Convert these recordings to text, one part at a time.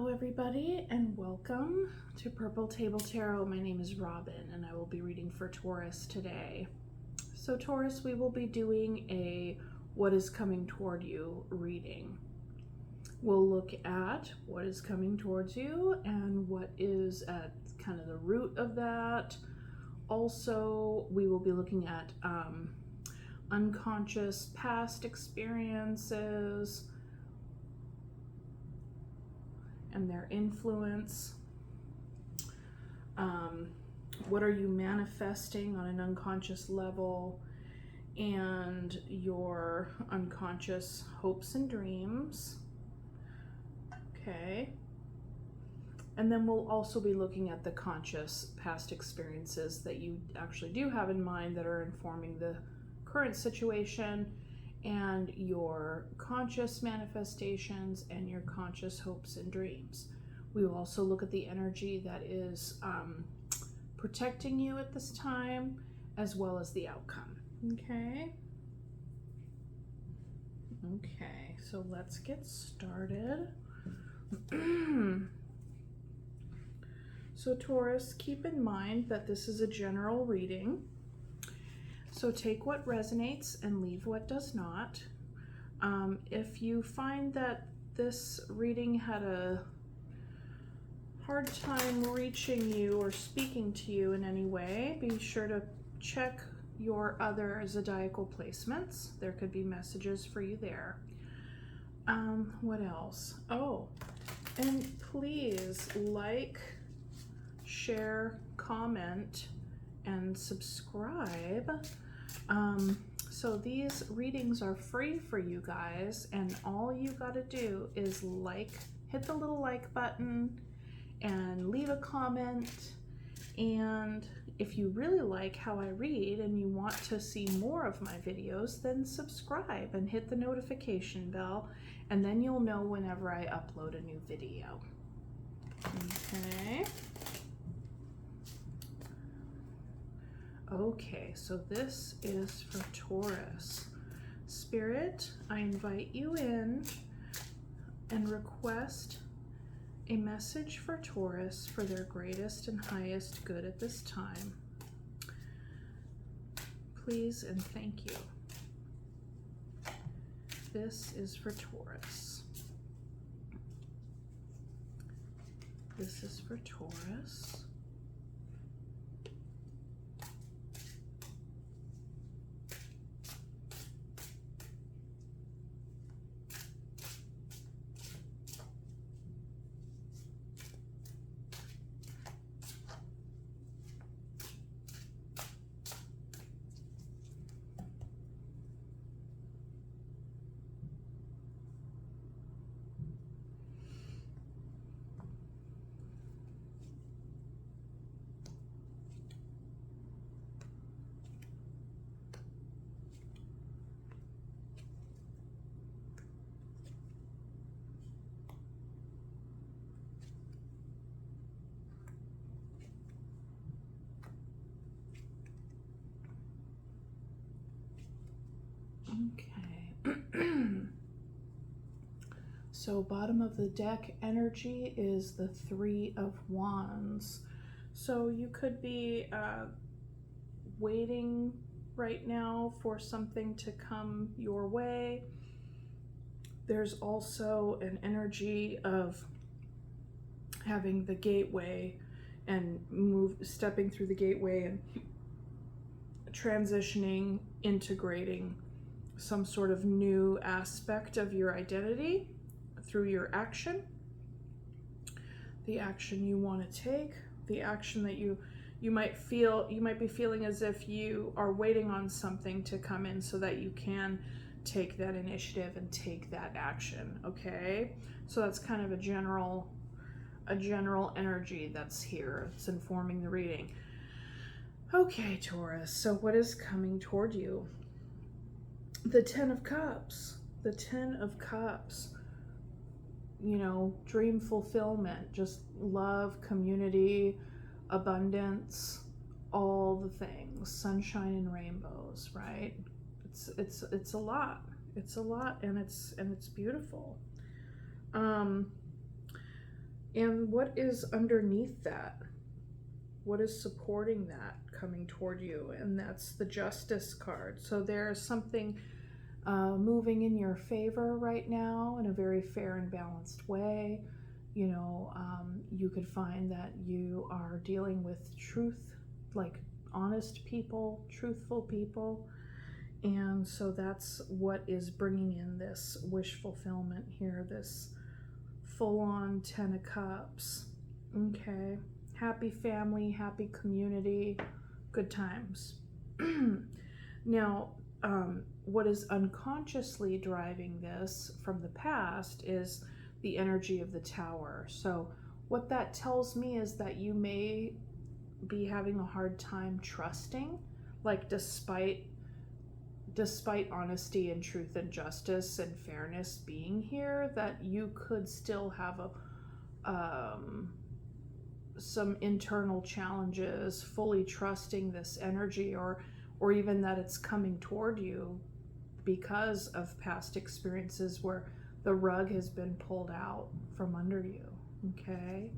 Hello everybody and welcome to Purple Table Tarot. My name is Robin and I will be reading for Taurus today. So Taurus, we will be doing a what is coming toward you reading. We'll look at what is coming towards you and what is at kind of the root of that. Also, we will be looking at unconscious past experiences and their influence. What are you manifesting on an unconscious level, and your unconscious hopes and dreams. Okay. And then we'll also be looking at the conscious past experiences that you actually do have in mind that are informing the current situation, and your conscious manifestations and your conscious hopes and dreams. We will also look at the energy that is protecting you at this time, as well as the outcome. Okay. Okay, so let's get started. So Taurus, keep in mind that this is a general reading. So take what resonates and leave what does not. If you find that this reading had a hard time reaching you or speaking to you in any way, be sure to check your other zodiacal placements. There could be messages for you there. What else? Oh, and please like, share, comment, and subscribe. So these readings are free for you guys, and all you gotta do is hit the little like button and leave a comment. And if you really like how I read and you want to see more of my videos, then subscribe and hit the notification bell, and then you'll know whenever I upload a new video. Okay. Okay, so this is for Taurus. Spirit, I invite you in and request a message for Taurus for their greatest and highest good at this time. Please and thank you. This is for Taurus. This is for Taurus. Okay. So bottom of the deck energy is the Three of Wands. So you could be waiting right now for something to come your way. There's also an energy of having the gateway and stepping through the gateway and transitioning, integrating some sort of new aspect of your identity through your action, the action you want to take, the action that you might be feeling as if you are waiting on something to come in so that you can take that initiative and take that action. Okay, so that's kind of a general energy that's here. It's informing the reading. Okay, Taurus, so what is coming toward you? The Ten of Cups. The Ten of Cups. You know, dream fulfillment, just love, community, abundance, all the things, sunshine and rainbows, right? It's a lot. It's a lot, and it's beautiful. And what is underneath that? What is supporting that coming toward you? And that's the Justice card. So there's something moving in your favor right now in a very fair and balanced way. You know, you could find that you are dealing with truth, like honest people, truthful people. And so that's what is bringing in this wish fulfillment here, this full-on 10 of Cups. Okay. Happy family, happy community, good times. Now, what is unconsciously driving this from the past is the energy of the Tower. So what that tells me is that you may be having a hard time trusting, like despite honesty and truth and justice and fairness being here, that you could still have some internal challenges fully trusting this energy, or even that it's coming toward you because of past experiences where the rug has been pulled out from under you. Okay.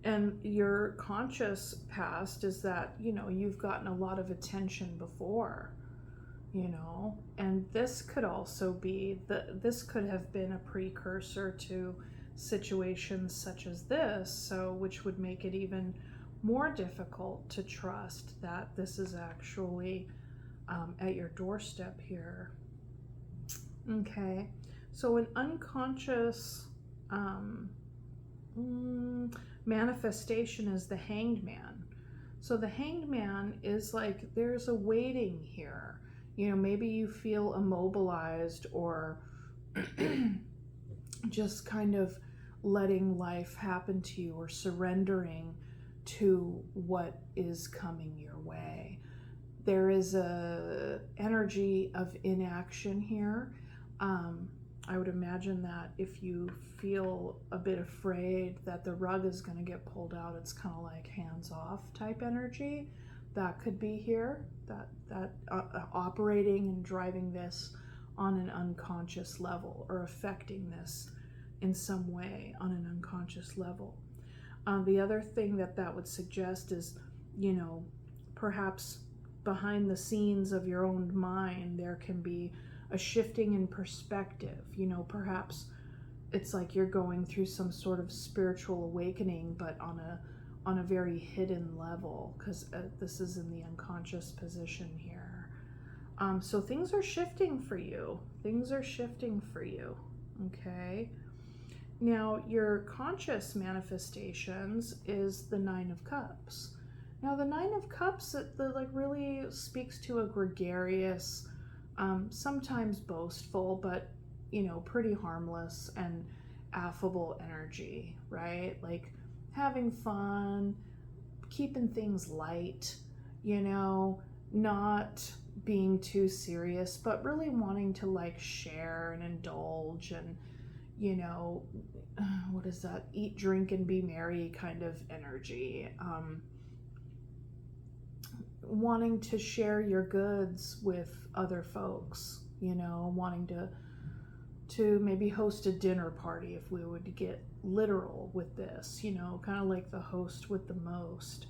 And your conscious past is that, you know, you've gotten a lot of attention before, you know, and this could also be this could have been a precursor to situations such as this, so which would make it even more difficult to trust that this is actually at your doorstep here. Okay, so an unconscious manifestation is the Hanged Man. So the Hanged Man is like there's a waiting here. You know, maybe you feel immobilized or just kind of letting life happen to you or surrendering to what is coming your way. There is a energy of inaction here. I would imagine that if you feel a bit afraid that the rug is going to get pulled out, it's kind of like hands-off type energy. That could be here, that operating and driving this on an unconscious level or affecting this in some way on an unconscious level. The other thing that would suggest is, you know, perhaps behind the scenes of your own mind, there can be a shifting in perspective. You know, perhaps it's like you're going through some sort of spiritual awakening, but on a very hidden level, because this is in the unconscious position here. So things are shifting for you. Things are shifting for you. Okay. Now, your conscious manifestations is the Nine of Cups. Now, the Nine of Cups, like really speaks to a gregarious, sometimes boastful, but, you know, pretty harmless and affable energy, right? Like having fun, keeping things light, you know, not being too serious, but really wanting to like share and indulge and, you know, what is that? Eat, drink, and be merry kind of energy. Wanting to share your goods with other folks, you know, wanting to maybe host a dinner party if we would get literal with this, you know, kind of like the host with the most.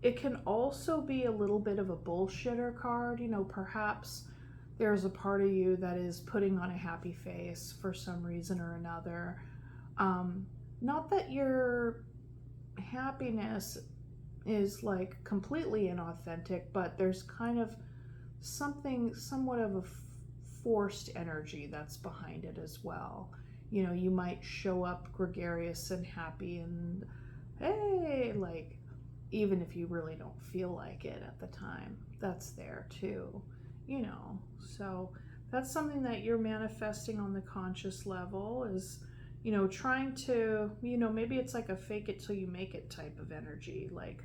It can also be a little bit of a bullshitter card, you know, perhaps there's a part of you that is putting on a happy face for some reason or another. Not that your happiness is like completely inauthentic, but there's kind of somewhat of a forced energy that's behind it as well. You know, you might show up gregarious and happy and hey, like, even if you really don't feel like it at the time, that's there too, you know. So that's something that you're manifesting on the conscious level is, you know, trying to, you know, maybe it's like a fake it till you make it type of energy. Like,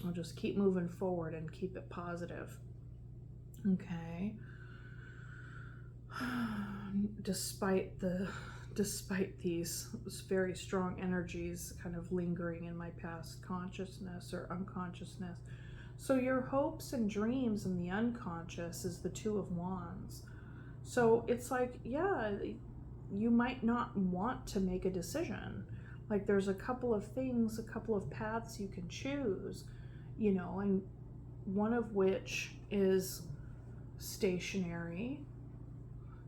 I'll just keep moving forward and keep it positive. Okay. Despite these very strong energies kind of lingering in my past consciousness or unconsciousness. So your hopes and dreams in the unconscious is the Two of Wands. So it's like, yeah, you might not want to make a decision. Like there's a couple of things, a couple of paths you can choose, and one of which is stationary.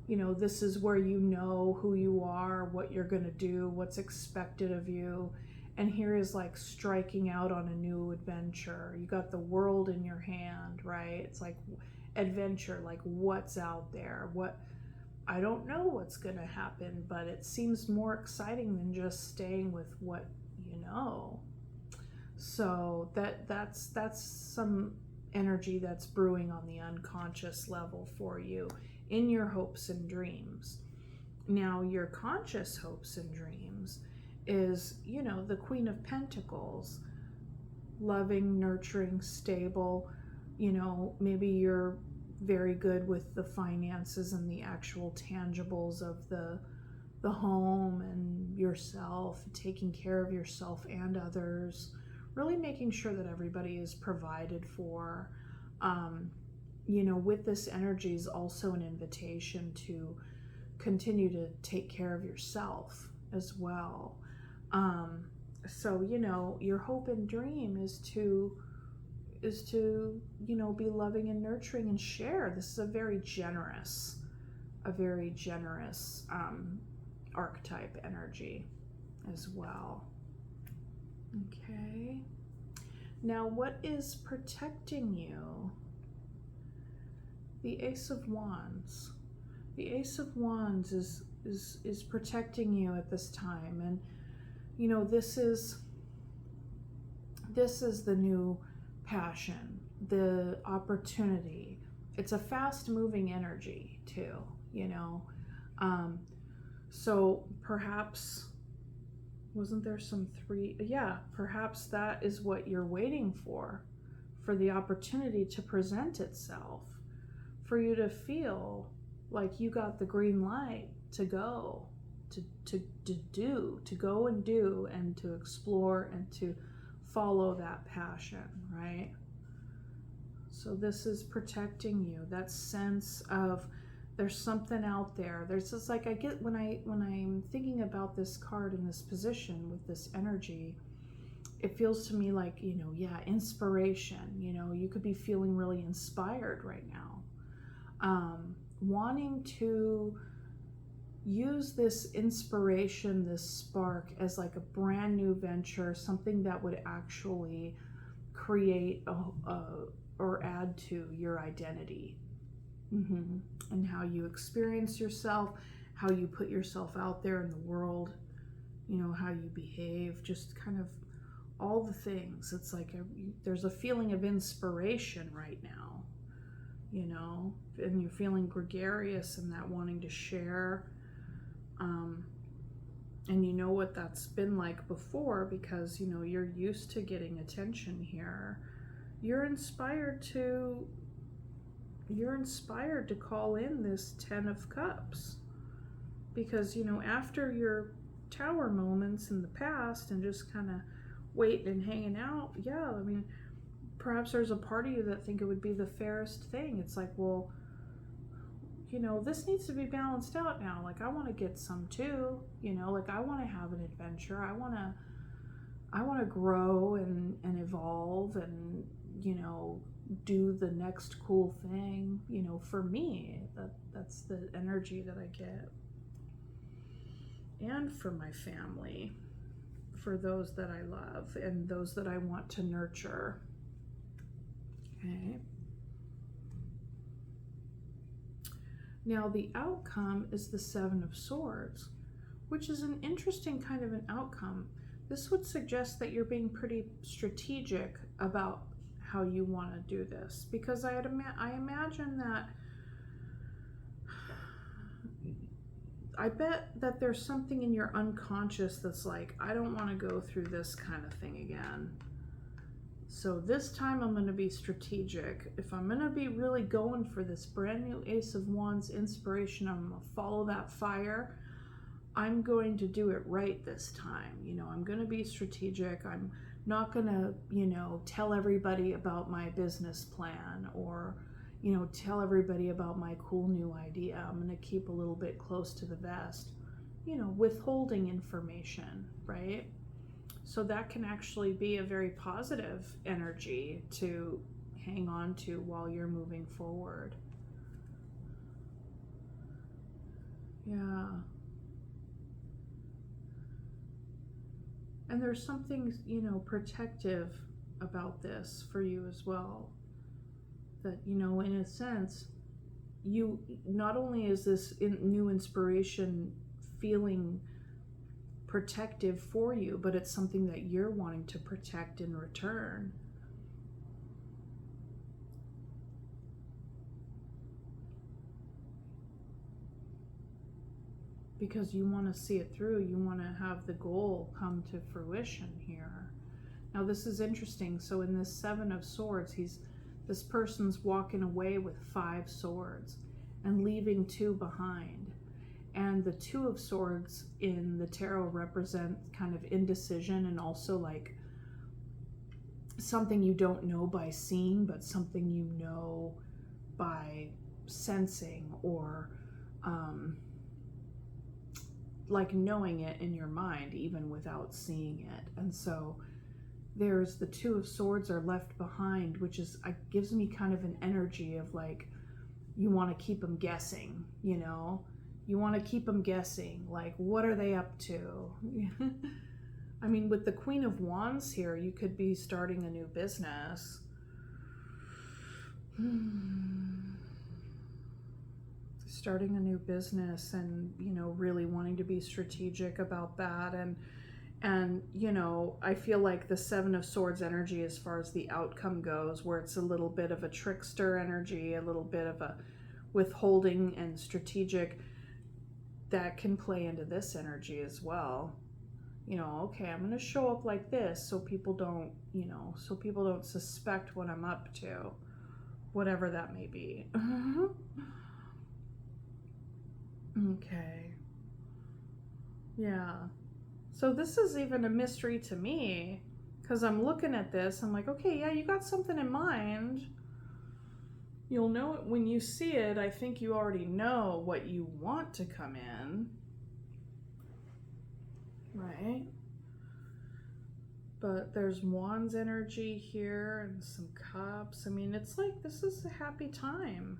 This is where you know who you are, what you're going to do, what's expected of you. And here is like striking out on a new adventure. You got the world in your hand, right? It's like adventure, like what's out there. I don't know what's going to happen, but it seems more exciting than just staying with what you know. So that's some energy that's brewing on the unconscious level for you in your hopes and dreams. Now, your conscious hopes and dreams is, the Queen of Pentacles, loving, nurturing, stable. Maybe you're very good with the finances and the actual tangibles of the home and yourself, taking care of yourself and others, really making sure that everybody is provided for. With this energy is also an invitation to continue to take care of yourself as well. So your hope and dream is to be loving and nurturing and share. This is a very generous archetype energy as well. Okay. Now, what is protecting you? The Ace of Wands. The Ace of Wands is protecting you at this time, and this is the new passion, the opportunity. It's a fast-moving energy too, so perhaps, wasn't there some three? Yeah, perhaps that is what you're waiting for the opportunity to present itself, for you to feel like you got the green light to go, to go and do, and to explore and to follow that passion, right? So this is protecting you, that sense of there's something out there. There's just like, I get when I'm thinking about this card in this position with this energy, it feels to me like, inspiration. You could be feeling really inspired right now, wanting to use this inspiration, this spark, as like a brand new venture, something that would actually create or add to your identity. And how you experience yourself, how you put yourself out there in the world, how you behave, just kind of all the things. It's like there's a feeling of inspiration right now, and you're feeling gregarious and that wanting to share. And you know what that's been like before, because you're used to getting attention here. You're inspired to call in this 10 of Cups, because after your tower moments in the past and just kind of waiting and hanging out, perhaps there's a part of you that think it would be the fairest thing. It's like, well, this needs to be balanced out now. Like, I want to get some too, like I want to have an adventure. I want to grow and evolve and, do the next cool thing, for me. That's the energy that I get. And for my family, for those that I love and those that I want to nurture. Okay. Now the outcome is the Seven of Swords, which is an interesting kind of an outcome. This would suggest that you're being pretty strategic about how you want to do this, because I imagine that, I bet that there's something in your unconscious that's like, I don't want to go through this kind of thing again. So this time I'm going to be strategic. If I'm going to be really going for this brand new Ace of Wands inspiration, I'm going to follow that fire. I'm going to do it right this time. I'm going to be strategic. I'm not going to, tell everybody about my business plan, or, you know, tell everybody about my cool new idea. I'm going to keep a little bit close to the vest, you know, withholding information, right? So that can actually be a very positive energy to hang on to while you're moving forward. Yeah. And there's something, you know, protective about this for you as well. That, you know, in a sense, you, not only is this new inspiration feeling protective for you, but it's something that you're wanting to protect in return. Because you want to see it through, you want to have the goal come to fruition here. Now this is interesting. So in this 7 of Swords, this person's walking away with 5 swords and leaving 2 behind. And the 2 of Swords in the tarot represent kind of indecision, and also like something you don't know by seeing, but something you know by sensing, or like knowing it in your mind even without seeing it. And so there's the 2 of Swords are left behind, which is gives me kind of an energy of like, you want to keep them guessing, you know? You want to keep them guessing, like, what are they up to? I mean, with the Queen of Wands here, you could be starting a new business. Starting a new business, and, you know, really wanting to be strategic about that. And you know, I feel like the 7 of Swords energy, as far as the outcome goes, where it's a little bit of a trickster energy, a little bit of a withholding and strategic, that can play into this energy as well. You know, okay, I'm going to show up like this so people don't, you know, so people don't suspect what I'm up to, whatever that may be. Okay. Yeah. So this is even a mystery to me, because I'm looking at this, I'm like, okay, yeah, you got something in mind. You'll know it when you see it. I think you already know what you want to come in, right? But there's Wands energy here and some Cups. I mean, it's like, this is a happy time.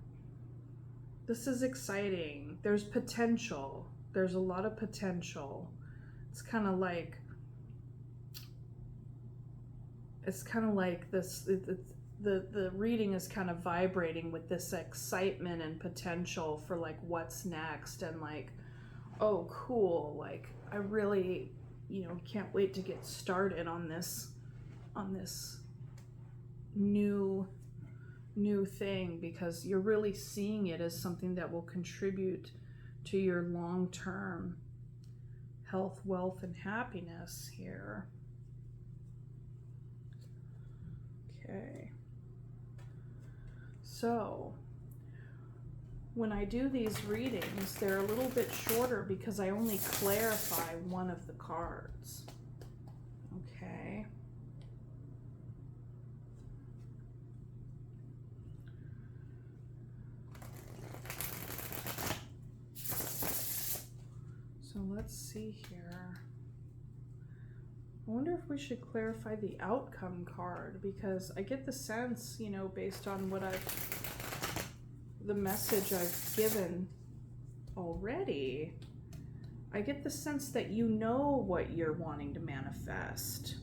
This is exciting. There's potential. There's a lot of potential. It's kind of like this, the reading is kind of vibrating with this excitement and potential for like what's next, and like, oh cool, like I really, you know, can't wait to get started on this new thing, because you're really seeing it as something that will contribute to your long-term health, wealth, and happiness here. Okay. So when I do these readings, they're a little bit shorter because I only clarify one of the cards. Okay. So let's see here. I wonder if we should clarify the outcome card, because I get the sense, you know, based on what the message I've given already, I get the sense that you know what you're wanting to manifest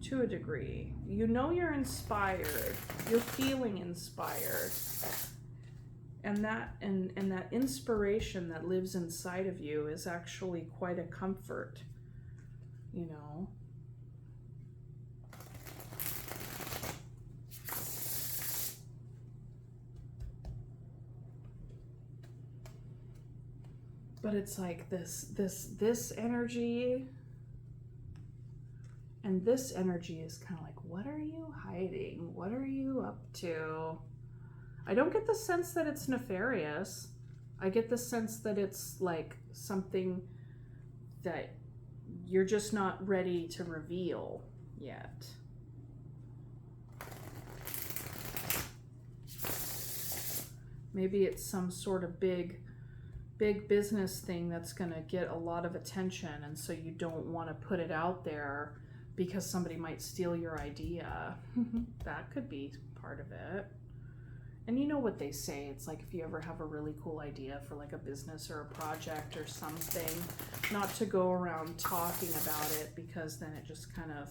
to a degree. You know you're inspired. You're feeling inspired. And that inspiration that lives inside of you is actually quite a comfort, you know. But it's like this energy and this energy is kind of like, what are you hiding? What are you up to? I don't get the sense that it's nefarious. I get the sense that it's like something that you're just not ready to reveal yet. Maybe it's some sort of big business thing that's going to get a lot of attention, and so you don't want to put it out there because somebody might steal your idea. That could be part of it. And you know what they say, it's like if you ever have a really cool idea for like a business or a project or something, not to go around talking about it, because then it just kind of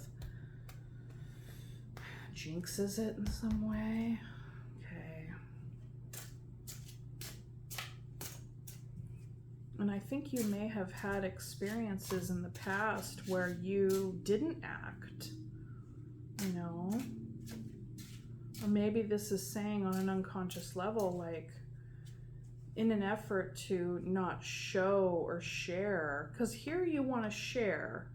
jinxes it in some way. Okay. And I think you may have had experiences in the past where you didn't act, you know? Or maybe this is saying on an unconscious level, like in an effort to not show or share, because here you want to share,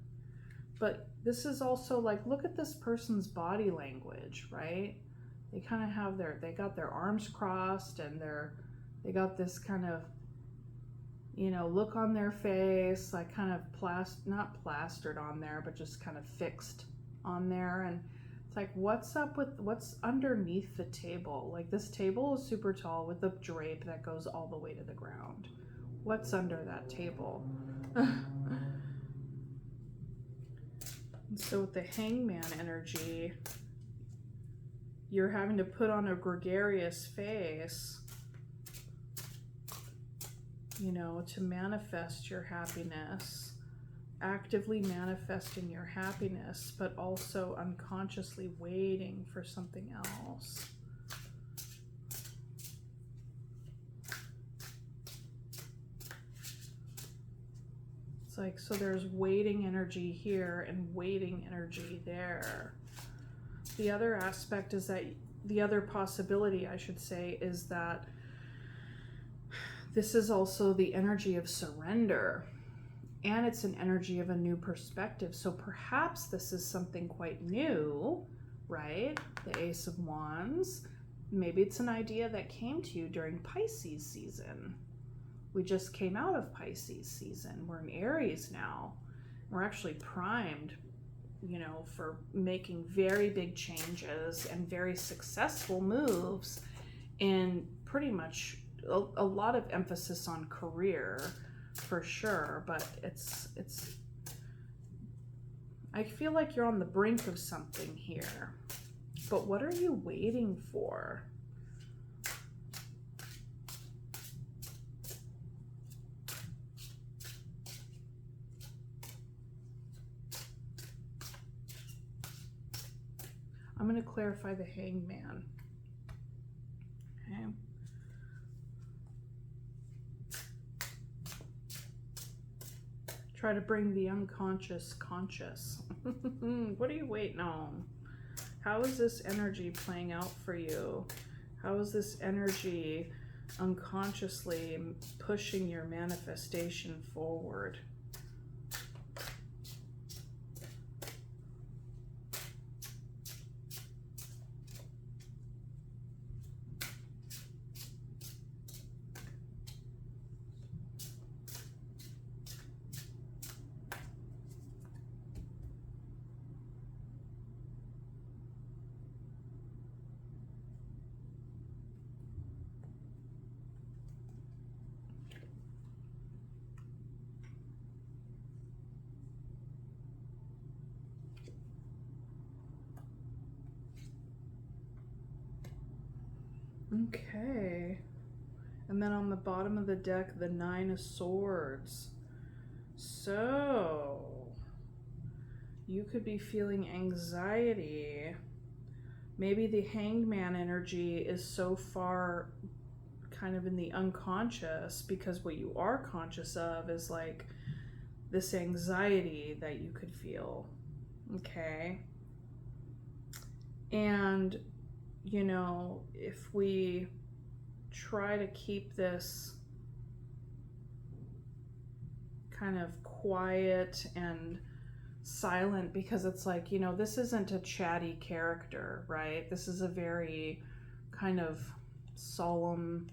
but this is also like, look at this person's body language, right? They kind of have they got their arms crossed, and they got this kind of, you know, look on their face, like kind of not plastered on there, but just kind of fixed on there. And it's like, what's underneath the table? Like, this table is super tall with a drape that goes all the way to the ground. What's under that table? And so with the hangman energy, you're having to put on a gregarious face, you know, to manifest your happiness, actively manifesting your happiness, but also unconsciously waiting for something else. It's like, so there's waiting energy here and waiting energy there. The other aspect is that, the other possibility, I should say, is that this is also the energy of surrender, and it's an energy of a new perspective. So perhaps this is something quite new, right? The Ace of Wands. Maybe it's an idea that came to you during Pisces season. We just came out of Pisces season. We're in Aries now. We're actually primed, you know, for making very big changes and very successful moves, in pretty much a lot of emphasis on career, for sure. But it's I feel like you're on the brink of something here. But what are you waiting for? I'm going to clarify the hangman. Okay. Try to bring the unconscious conscious. What are you waiting on? How is this energy playing out for you? How is this energy unconsciously pushing your manifestation forward? Okay. And then on the bottom of the deck, the Nine of Swords. So you could be feeling anxiety. Maybe the hangman energy is so far kind of in the unconscious, because what you are conscious of is like this anxiety that you could feel. Okay. And you know, if we try to keep this kind of quiet and silent, because it's like, you know, this isn't a chatty character, right? This is a very kind of solemn,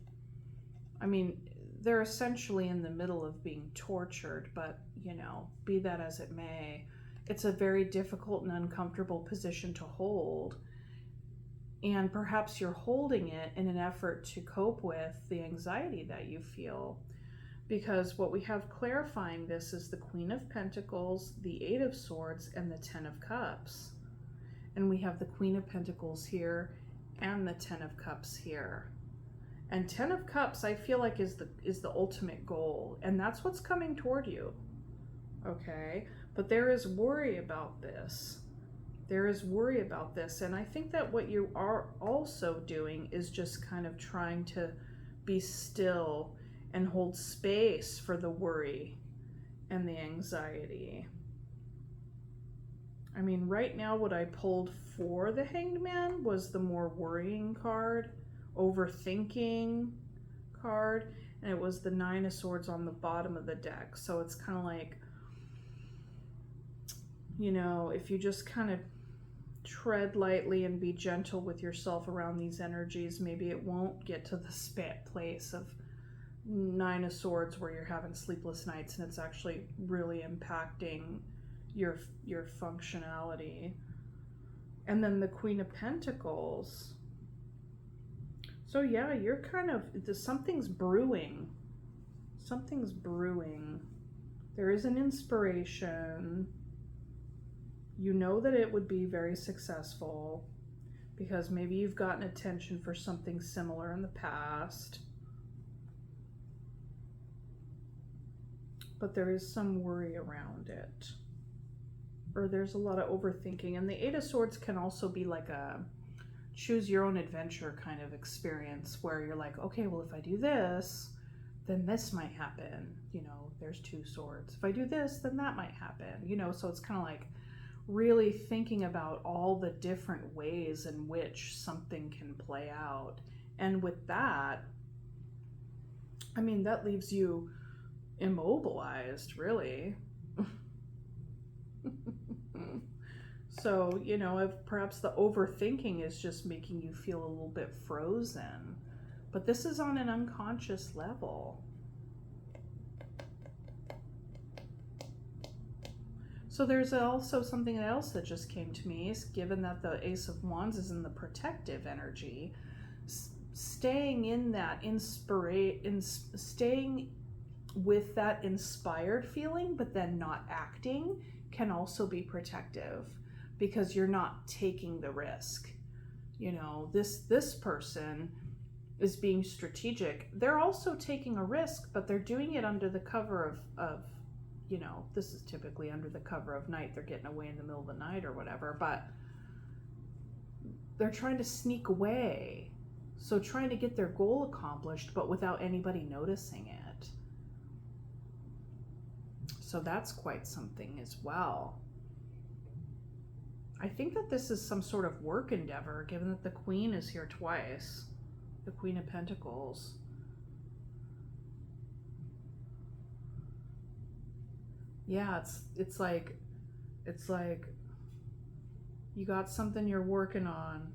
I mean, they're essentially in the middle of being tortured, but, you know, be that as it may, it's a very difficult and uncomfortable position to hold. And perhaps you're holding it in an effort to cope with the anxiety that you feel. Because what we have clarifying this is the Queen of Pentacles, the Eight of Swords, and the Ten of Cups. And we have the Queen of Pentacles here and the Ten of Cups here. And Ten of Cups, I feel like is the ultimate goal. And that's what's coming toward you. Okay? But there is worry about this. There is worry about this. And I think that what you are also doing is just kind of trying to be still and hold space for the worry and the anxiety. I mean, right now what I pulled for the Hanged Man was the more worrying card, overthinking card, and it was the Nine of Swords on the bottom of the deck. So it's kind of like, you know, if you just kind of tread lightly and be gentle with yourself around these energies, maybe it won't get to the place of Nine of Swords where you're having sleepless nights and it's actually really impacting your functionality. And then the Queen of Pentacles. So yeah, you're kind of, something's brewing. Something's brewing. There is an inspiration. You know that it would be very successful because maybe you've gotten attention for something similar in the past. But there is some worry around it. Or there's a lot of overthinking. And the Eight of Swords can also be like a choose your own adventure kind of experience where you're like, okay, well, if I do this, then this might happen. You know, there's two swords. If I do this, then that might happen. You know, so it's kind of like really thinking about all the different ways in which something can play out. And with that, I mean, that leaves you immobilized, really. So, you know, if perhaps the overthinking is just making you feel a little bit frozen, but this is on an unconscious level. So there's also something else that just came to me, is given that the Ace of Wands is in the protective energy, staying in that staying with that inspired feeling, but then not acting can also be protective because you're not taking the risk. You know, this person is being strategic. They're also taking a risk, but they're doing it under the cover of you know, this is typically under the cover of night. They're getting away in the middle of the night or whatever, but they're trying to sneak away. So trying to get their goal accomplished, but without anybody noticing it. So that's quite something as well. I think that this is some sort of work endeavor, given that the Queen is here twice. The Queen of Pentacles. Yeah, it's like you got something you're working on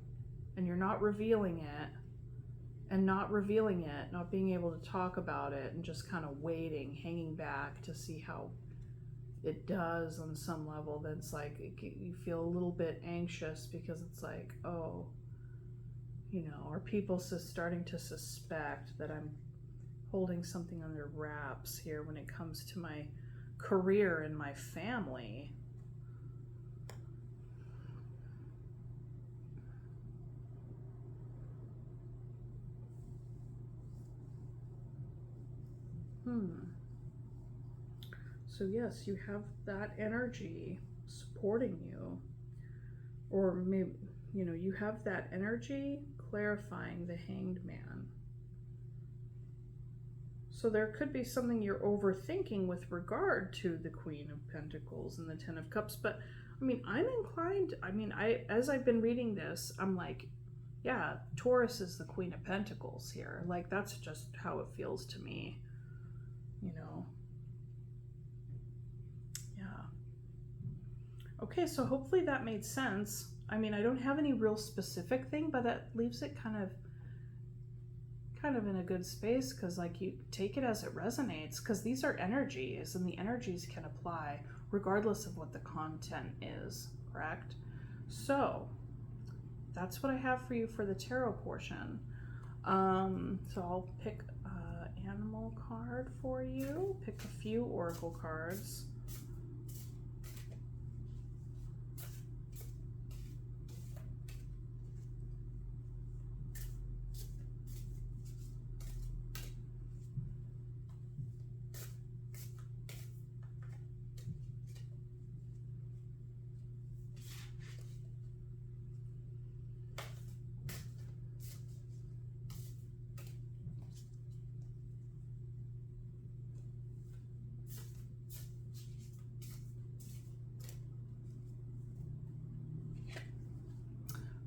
and you're not revealing it, not being able to talk about it, and just kind of waiting, hanging back to see how it does on some level. That's like you feel a little bit anxious because it's like, oh, you know, are people starting to suspect that I'm holding something under wraps here when it comes to my career and my family? So yes, you have that energy supporting you, or maybe, you know, you have that energy clarifying the Hanged Man. So there could be something you're overthinking with regard to the Queen of Pentacles and the Ten of Cups. But I mean, I'm inclined, I mean, as I've been reading this, I'm like, yeah, Taurus is the Queen of Pentacles here. Like, that's just how it feels to me, you know. Yeah. Okay, so hopefully that made sense. I mean, I don't have any real specific thing, but that leaves it kind of in a good space, because like, you take it as it resonates, because these are energies and the energies can apply regardless of what the content is, correct? So that's what I have for you for the tarot portion. So I'll pick an animal card for you, pick a few oracle cards.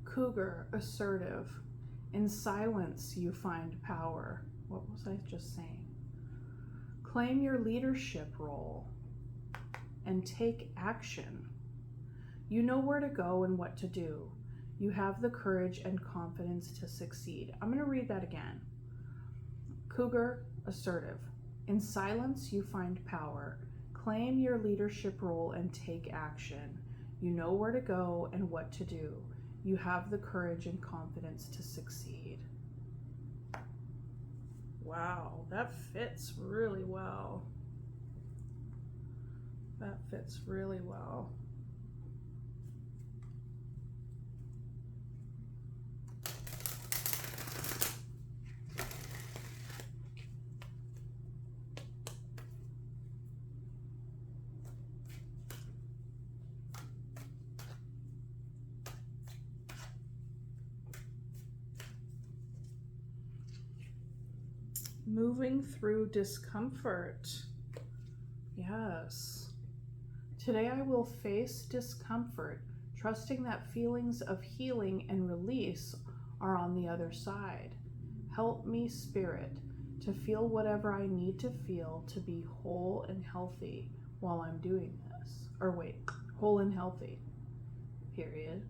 Cougar, assertive. In silence, you find power. What was I just saying? Claim your leadership role and take action. You know where to go and what to do. You have the courage and confidence to succeed. I'm going to read that again. Cougar, assertive. In silence, you find power. Claim your leadership role and take action. You know where to go and what to do. You have the courage and confidence to succeed. Wow, that fits really well. That fits really well. Moving through discomfort. Yes. Today I will face discomfort, trusting that feelings of healing and release are on the other side. Help me, Spirit, to feel whatever I need to feel to be whole and healthy while I'm doing this. Or wait, whole and healthy, period.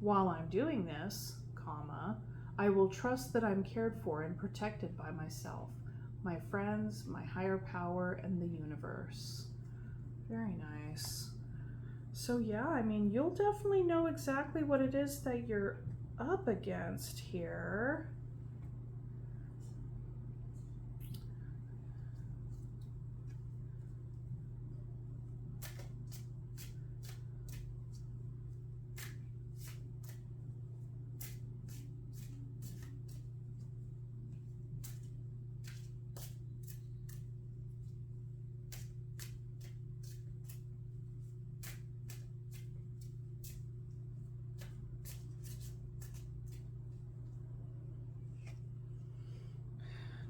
While I'm doing this, comma, I will trust that I'm cared for and protected by myself, my friends, my higher power, and the universe. Very nice. So yeah, I mean, you'll definitely know exactly what it is that you're up against here.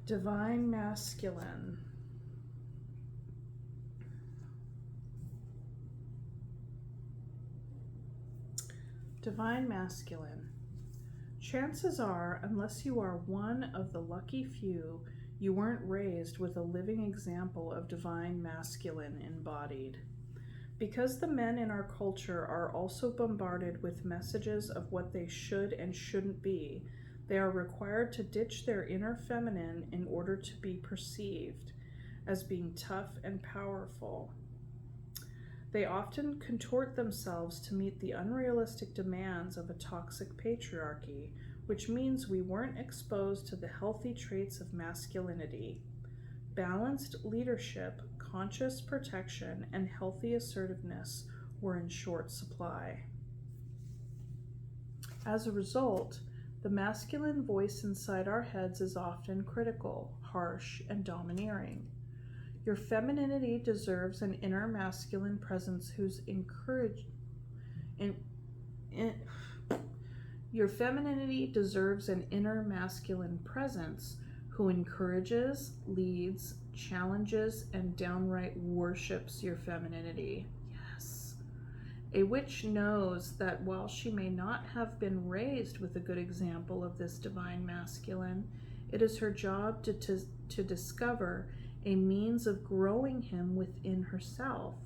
Divine Masculine. Divine Masculine. Chances are, unless you are one of the lucky few, you weren't raised with a living example of Divine Masculine embodied. Because the men in our culture are also bombarded with messages of what they should and shouldn't be, they are required to ditch their inner feminine in order to be perceived as being tough and powerful. They often contort themselves to meet the unrealistic demands of a toxic patriarchy, which means we weren't exposed to the healthy traits of masculinity. Balanced leadership, conscious protection, and healthy assertiveness were in short supply. As a result, the masculine voice inside our heads is often critical, harsh, and domineering. Your femininity deserves an inner masculine presence whose Your femininity deserves an inner masculine presence who encourages, leads, challenges, and downright worships your femininity. Yes. A witch knows that while she may not have been raised with a good example of this divine masculine, it is her job to discover a means of growing him within herself.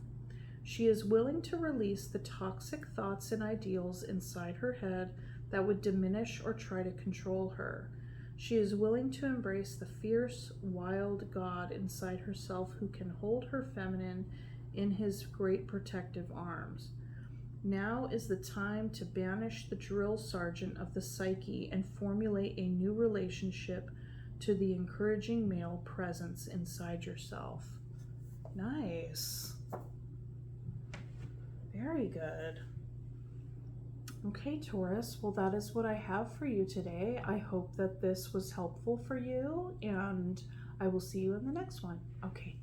She is willing to release the toxic thoughts and ideals inside her head that would diminish or try to control her. She is willing to embrace the fierce, wild God inside herself who can hold her feminine in his great protective arms. Now is the time to banish the drill sergeant of the psyche and formulate a new relationship to the encouraging male presence inside yourself. Nice. Very good. Okay, Taurus, well, that is what I have for you today. I hope that this was helpful for you, and I will see you in the next one. Okay,